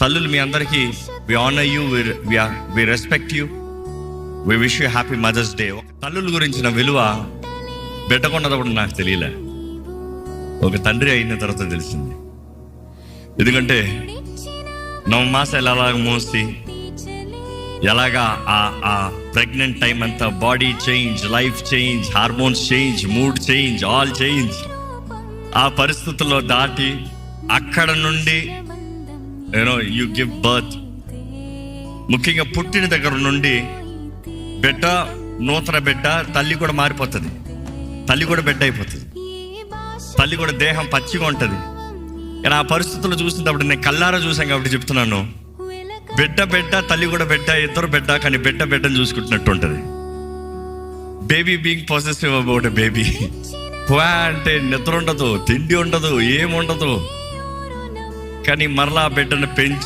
తల్లులు మీ అందరికీ we honour you, we respect you, we wish you happy mother's day. తల్లుల గురించిన విలువ బిడ్డకున్నప్పుడు నాకు తెలియలే, ఒక తండ్రి అయిన తర్వాత తెలిసింది. ఎందుకంటే 9 మాసాలు ఎలాగ మోసి ఎలాగా ఆ ప్రెగ్నెంట్ టైం అంతా body change, life change, hormones change, mood change, all change. ఆ పరిస్థితుల్లో దాటి అక్కడ నుండి యు గివ్ బర్త్. ముఖ్యంగా పుట్టిన దగ్గర నుండి బిడ్డ, నూతన బిడ్డ, తల్లి కూడా మారిపోతుంది, తల్లి కూడా బిడ్డ అయిపోతుంది, తల్లి కూడా దేహం పచ్చిగా ఉంటుంది. కానీ ఆ పరిస్థితుల్లో చూసినప్పుడు నేను కల్లారా చూసాను కాబట్టి చెప్తున్నాను, బిడ్డ తల్లి కూడా బిడ్డ, ఇద్దరు బిడ్డ, కానీ బిడ్డను చూసుకుంటున్నట్టు ఉంటుంది. Baby being possessive about a baby. అంటే నిద్ర ఉండదు, తిండి ఉండదు, ఏముండదు, కానీ మరలా బిడ్డను పెంచి